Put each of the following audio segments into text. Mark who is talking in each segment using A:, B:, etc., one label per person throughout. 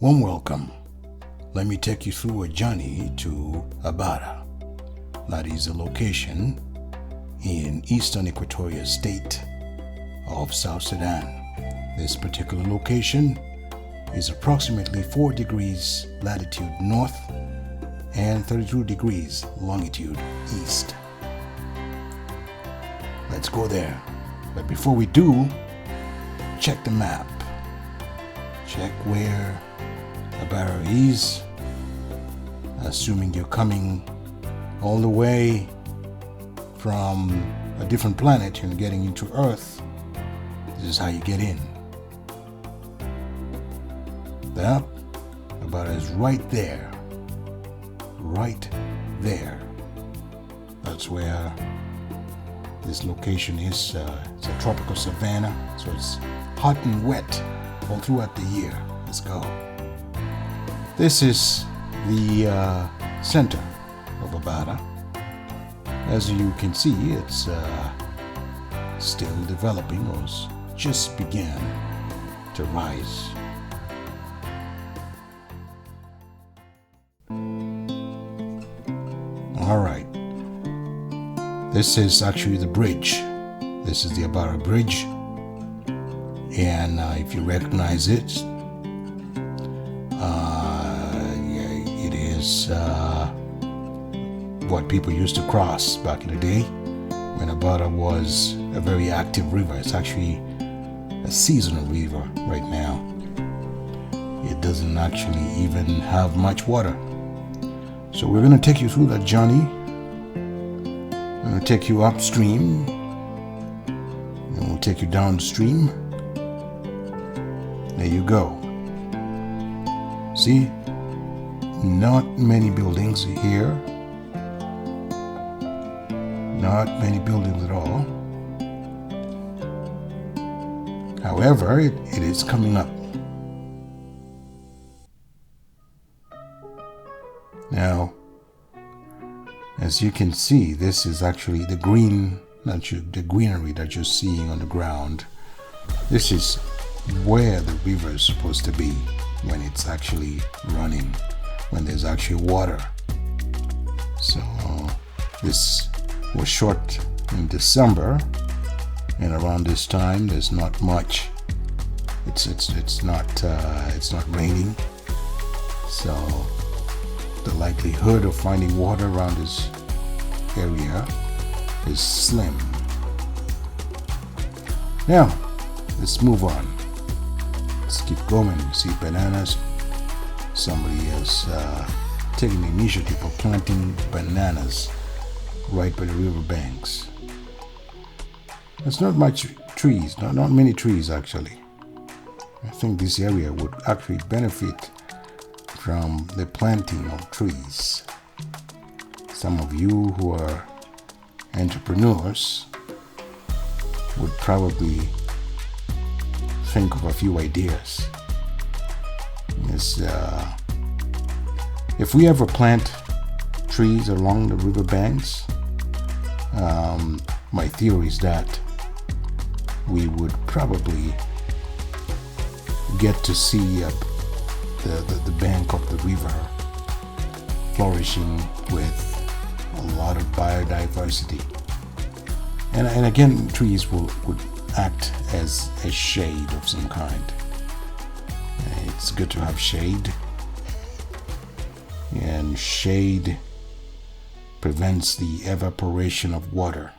A: Warm welcome. Let me take you through a journey to Abara. That is a location in eastern Equatorial State of South Sudan. This particular location is approximately 4 degrees latitude north and 32 degrees longitude east. Let's go there. But before we do, check the map. Check where Abara is, assuming you're coming all the way from a different planet and getting into Earth. This is how you get in. That Abara is right there. Right there. That's where this location is. It's a tropical savanna, so it's hot and wet all throughout the year. Let's go. This is the center of Abara. As you can see, it's still developing, or just began to rise. All right. This is actually the bridge. This is the Abara Bridge. And if you recognize it, it is what people used to cross back in the day when Abara was a very active river. It's actually a seasonal river right now. It doesn't actually even have much water. So we're going to take you through that journey. I'm going to take you upstream, and we'll take you downstream. There you go. See? Not many buildings here. Not many buildings at all. However, it is coming up. Now, as you can see, this is actually the greenery that you're seeing on the ground. This is where the river is supposed to be when it's actually running, when there's actually water. So this was shot in December, and around this time there's not much. It's not raining, so the likelihood of finding water around this area is slim. Now, let's move on. Let's keep going. You see bananas. Somebody has taken the initiative of planting bananas right by the river banks. There's not much trees, not many trees actually. I think this area would actually benefit from the planting of trees. Some of you who are entrepreneurs would probably think of a few ideas. If we ever plant trees along the river banks, my theory is that we would probably get to see the bank of the river flourishing with a lot of biodiversity. And again, trees would act as a shade of some kind. It's good to have shade, and shade prevents the evaporation of water.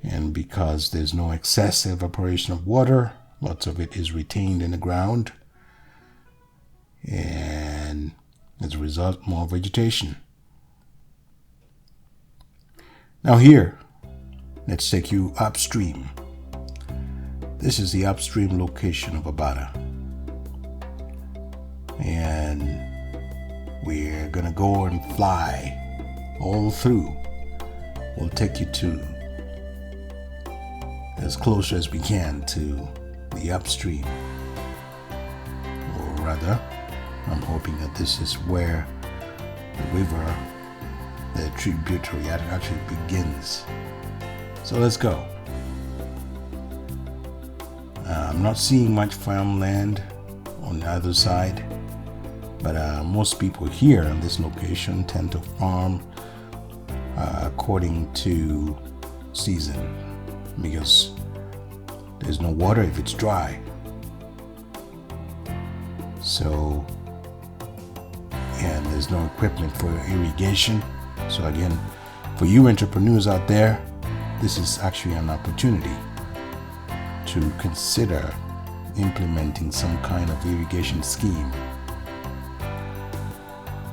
A: And because there's no excess evaporation of water, lots of it is retained in the ground, and as a result, more vegetation. Now here, let's take you upstream. This is the upstream location of Abara. And we're gonna go and fly all through. We'll take you to as close as we can to the upstream. Or rather, I'm hoping that this is where the river, the tributary, actually begins. So let's go. I'm not seeing much farmland on the other side. But most people here in this location tend to farm according to season, because there's no water if it's dry. So, and there's no equipment for irrigation. So again, for you entrepreneurs out there, this is actually an opportunity to consider implementing some kind of irrigation scheme.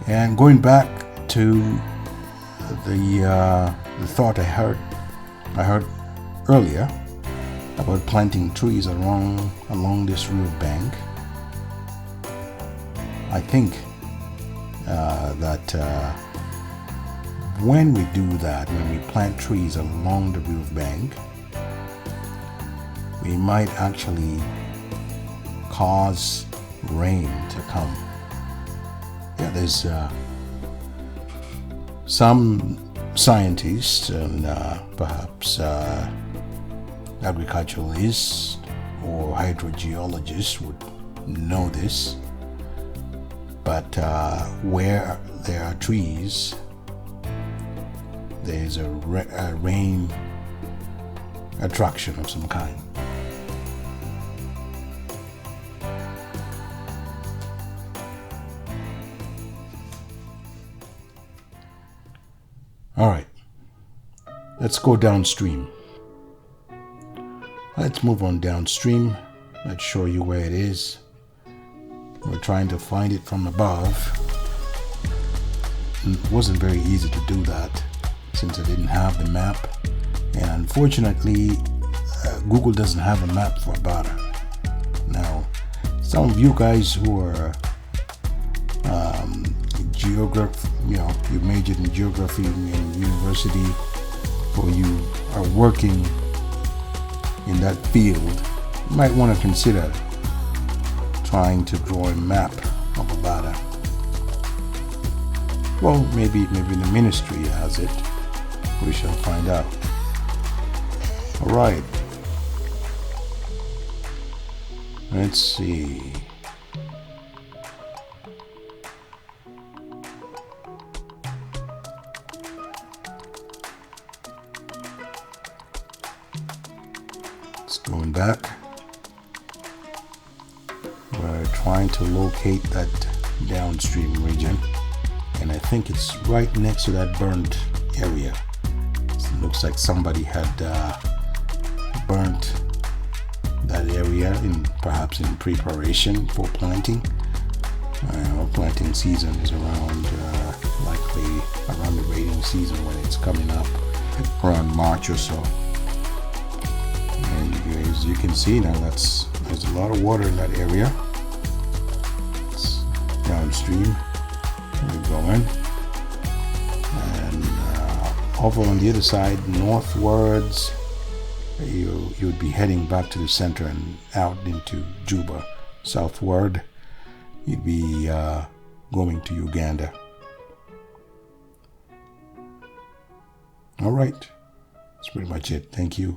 A: And going back to the thought I heard earlier about planting trees along this river bank, I think that when we do that, when we plant trees along the river bank, we might actually cause rain to come. Yeah, there's some scientists and perhaps agriculturalists or hydrogeologists would know this, but where there are trees, there's a rain attraction of some kind. All right, let's go downstream. Let's move on downstream. Let's show you where it is. We're trying to find it from above. It wasn't very easy to do that since I didn't have the map. And unfortunately, Google doesn't have a map for Abara. Now, some of you guys who are you majored in geography in university, or you are working in that field, you might want to consider trying to draw a map of Abara. Well, maybe the ministry has it. We shall find out. All right. Let's see. Going back, we're trying to locate that downstream region, and I think it's right next to that burnt area. It looks like somebody had burnt that area perhaps in preparation for planting. Planting season is likely around the rainy season when it's coming up, around March or so. And as you can see now, there's a lot of water in that area. It's downstream. We're going, and over on the other side, northwards, you would be heading back to the center and out into Juba. Southward, you'd be going to Uganda. All right, that's pretty much it. Thank you.